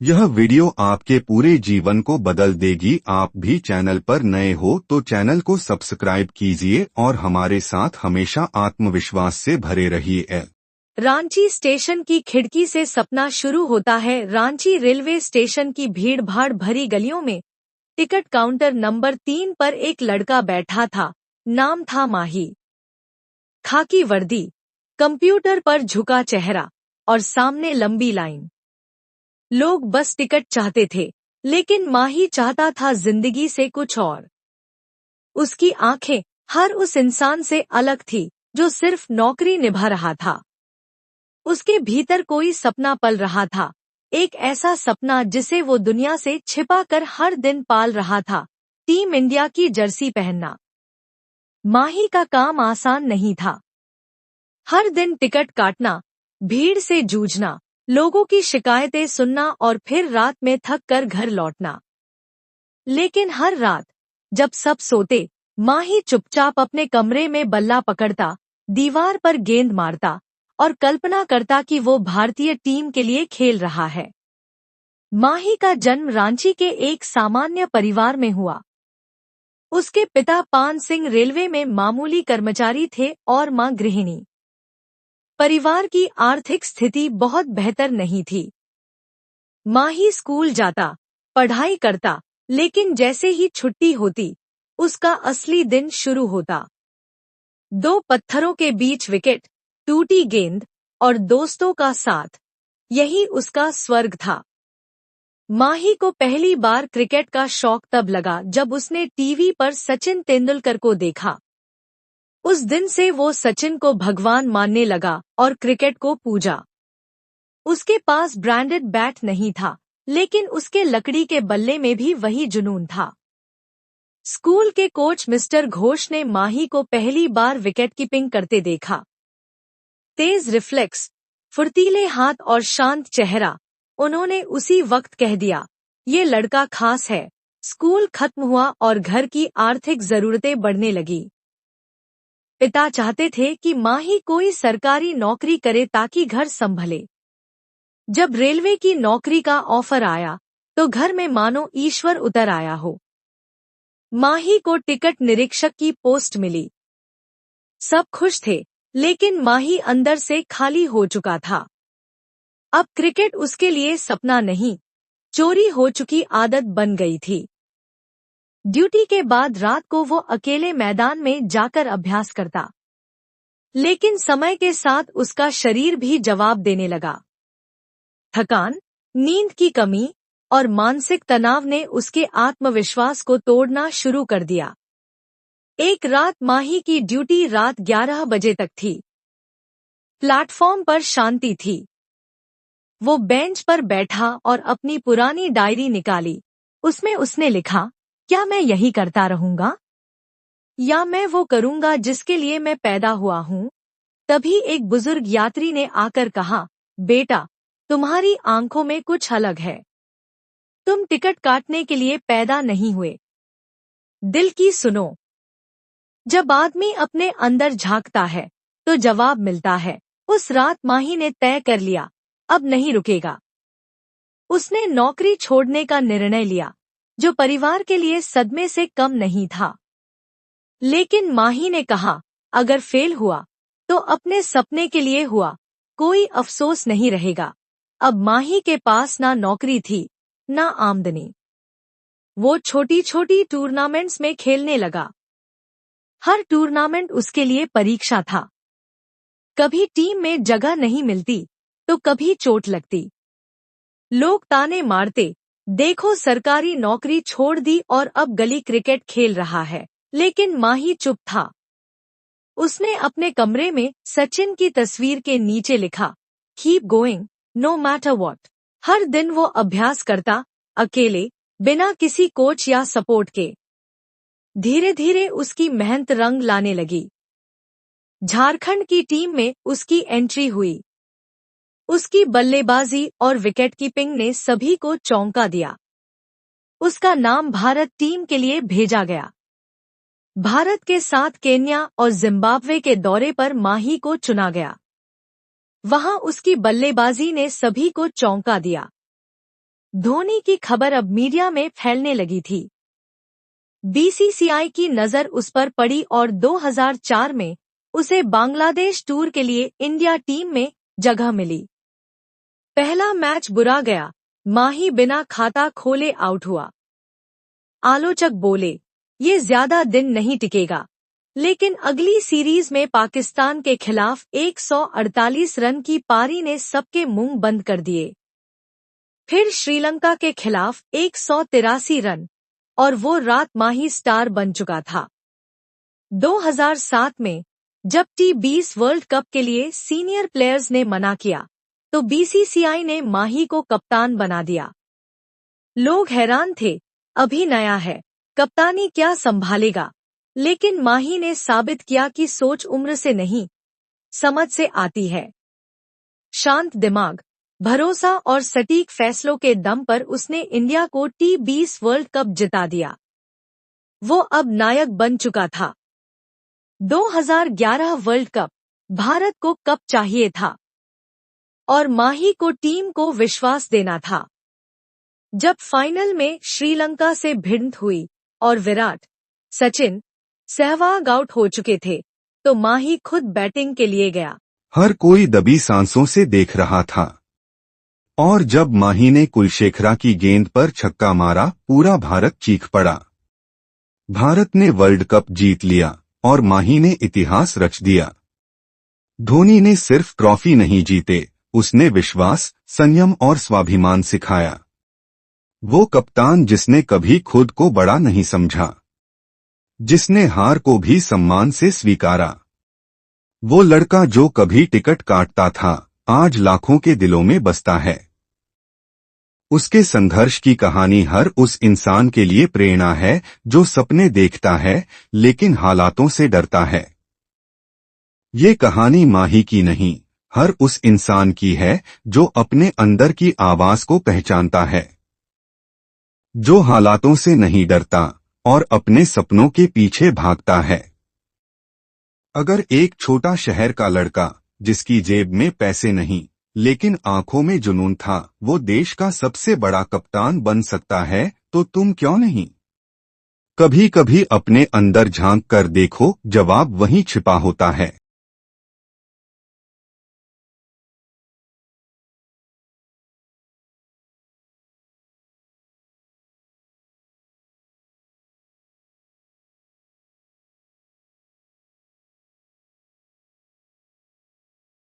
यह वीडियो आपके पूरे जीवन को बदल देगी। आप भी चैनल पर नए हो तो चैनल को सब्सक्राइब कीजिए और हमारे साथ हमेशा आत्मविश्वास से भरे रहिए। रांची स्टेशन की खिड़की से सपना शुरू होता है। रांची रेलवे स्टेशन की भीड़-भाड़ भरी गलियों में टिकट काउंटर नंबर 3 पर एक लड़का बैठा था। नाम था माही। खाकी वर्दी, कंप्यूटर पर झुका चेहरा और सामने लंबी लाइन। लोग बस टिकट चाहते थे, लेकिन माही चाहता था जिंदगी से कुछ और। उसकी आंखें हर उस इंसान से अलग थी जो सिर्फ नौकरी निभा रहा था। उसके भीतर कोई सपना पल रहा था, एक ऐसा सपना जिसे वो दुनिया से छिपा कर हर दिन पाल रहा था। टीम इंडिया की जर्सी पहनना। माही का काम आसान नहीं था। हर दिन टिकट काटना, भीड़ से जूझना, लोगों की शिकायतें सुनना और फिर रात में थक कर घर लौटना। लेकिन हर रात जब सब सोते, माही चुपचाप अपने कमरे में बल्ला पकड़ता, दीवार पर गेंद मारता और कल्पना करता कि वो भारतीय टीम के लिए खेल रहा है। माही का जन्म रांची के एक सामान्य परिवार में हुआ। उसके पिता पान सिंह रेलवे में मामूली कर्मचारी थे और मां गृहिणी। परिवार की आर्थिक स्थिति बहुत बेहतर नहीं थी। माही स्कूल जाता, पढ़ाई करता, लेकिन जैसे ही छुट्टी होती, उसका असली दिन शुरू होता। 2 पत्थरों के बीच विकेट, टूटी गेंद और दोस्तों का साथ, यही उसका स्वर्ग था। माही को पहली बार क्रिकेट का शौक तब लगा जब उसने टीवी पर सचिन तेंदुलकर को देखा। उस दिन से वो सचिन को भगवान मानने लगा और क्रिकेट को पूजा। उसके पास ब्रांडेड बैट नहीं था, लेकिन उसके लकड़ी के बल्ले में भी वही जुनून था। स्कूल के कोच मिस्टर घोष ने माही को पहली बार विकेट कीपिंग करते देखा। तेज रिफ्लेक्स, फुर्तीले हाथ और शांत चेहरा। उन्होंने उसी वक्त कह दिया, ये लड़का खास है। स्कूल खत्म हुआ और घर की आर्थिक जरूरतें बढ़ने लगी। पिता चाहते थे कि माही कोई सरकारी नौकरी करे ताकि घर संभले। जब रेलवे की नौकरी का ऑफर आया, तो घर में मानो ईश्वर उतर आया हो। माही को टिकट निरीक्षक की पोस्ट मिली। सब खुश थे, लेकिन माही अंदर से खाली हो चुका था। अब क्रिकेट उसके लिए सपना नहीं, चोरी हो चुकी आदत बन गई थी। ड्यूटी के बाद रात को वो अकेले मैदान में जाकर अभ्यास करता। लेकिन समय के साथ उसका शरीर भी जवाब देने लगा। थकान, नींद की कमी और मानसिक तनाव ने उसके आत्मविश्वास को तोड़ना शुरू कर दिया। एक रात माही की ड्यूटी रात 11 बजे तक थी। प्लेटफॉर्म पर शांति थी। वो बेंच पर बैठा और अपनी पुरानी डायरी निकाली। उसमें उसने लिखा, क्या मैं यही करता रहूंगा? या मैं वो करूंगा जिसके लिए मैं पैदा हुआ हूँ? तभी एक बुजुर्ग यात्री ने आकर कहा, बेटा, तुम्हारी आंखों में कुछ अलग है। तुम टिकट काटने के लिए पैदा नहीं हुए। दिल की सुनो। जब आदमी अपने अंदर झांकता है, तो जवाब मिलता है। उस रात माही ने तय कर लिया, अब नहीं रुकेगा। उसने नौकरी छोड़ने का निर्णय लिया, जो परिवार के लिए सदमे से कम नहीं था। लेकिन माही ने कहा, अगर फेल हुआ, तो अपने सपने के लिए हुआ, कोई अफसोस नहीं रहेगा। अब माही के पास ना नौकरी थी, ना आमदनी। वो छोटी छोटी टूर्नामेंट्स में खेलने लगा। हर टूर्नामेंट उसके लिए परीक्षा था। कभी टीम में जगह नहीं मिलती, तो कभी चोट लगती। लोग ताने मारते, देखो सरकारी नौकरी छोड़ दी और अब गली क्रिकेट खेल रहा है। लेकिन माही चुप था। उसने अपने कमरे में सचिन की तस्वीर के नीचे लिखा, keep going, no matter what. हर दिन वो अभ्यास करता, अकेले, बिना किसी कोच या सपोर्ट के। धीरे धीरे उसकी मेहनत रंग लाने लगी। झारखंड की टीम में उसकी एंट्री हुई। उसकी बल्लेबाजी और विकेट कीपिंग ने सभी को चौंका दिया। उसका नाम भारत टीम के लिए भेजा गया। भारत के साथ केन्या और जिम्बाब्वे के दौरे पर माही को चुना गया। वहां उसकी बल्लेबाजी ने सभी को चौंका दिया। धोनी की खबर अब मीडिया में फैलने लगी थी। बीसीसीआई की नजर उस पर पड़ी और 2004 में उसे बांग्लादेश टूर के लिए इंडिया टीम में जगह मिली। पहला मैच बुरा गया, माही बिना खाता खोले आउट हुआ। आलोचक बोले, ये ज्यादा दिन नहीं टिकेगा, लेकिन अगली सीरीज में पाकिस्तान के खिलाफ 148 रन की पारी ने सबके मुंह बंद कर दिए। फिर श्रीलंका के खिलाफ 183 रन, और वो रात माही स्टार बन चुका था। 2007 में जब T20 वर्ल्ड कप के लिए सीनियर प्लेयर्स ने मना किया, तो बीसीसीआई ने माही को कप्तान बना दिया। लोग हैरान थे, अभी नया है, कप्तानी क्या संभालेगा, लेकिन माही ने साबित किया कि सोच उम्र से नहीं, समझ से आती है। शांत दिमाग, भरोसा और सटीक फैसलों के दम पर उसने इंडिया को T20 वर्ल्ड कप जिता दिया। वो अब नायक बन चुका था। 2011 वर्ल्ड कप, भारत को कप चाहिए था और माही को टीम को विश्वास देना था। जब फाइनल में श्रीलंका से भिड़ंत हुई और विराट, सचिन, सहवाग आउट हो चुके थे, तो माही खुद बैटिंग के लिए गया। हर कोई दबी सांसों से देख रहा था, और जब माही ने कुलशेखरा की गेंद पर छक्का मारा, पूरा भारत चीख पड़ा। भारत ने वर्ल्ड कप जीत लिया और माही ने इतिहास रच दिया। धोनी ने सिर्फ ट्रॉफी नहीं जीते, उसने विश्वास, संयम और स्वाभिमान सिखाया। वो कप्तान जिसने कभी खुद को बड़ा नहीं समझा, जिसने हार को भी सम्मान से स्वीकारा। वो लड़का जो कभी टिकट काटता था, आज लाखों के दिलों में बसता है। उसके संघर्ष की कहानी हर उस इंसान के लिए प्रेरणा है जो सपने देखता है लेकिन हालातों से डरता है। ये कहानी माही की नहीं, हर उस इंसान की है जो अपने अंदर की आवाज को पहचानता है, जो हालातों से नहीं डरता और अपने सपनों के पीछे भागता है। अगर एक छोटा शहर का लड़का, जिसकी जेब में पैसे नहीं लेकिन आंखों में जुनून था, वो देश का सबसे बड़ा कप्तान बन सकता है, तो तुम क्यों नहीं? कभी कभी अपने अंदर झांक कर देखो, जवाब वहीं छिपा होता है।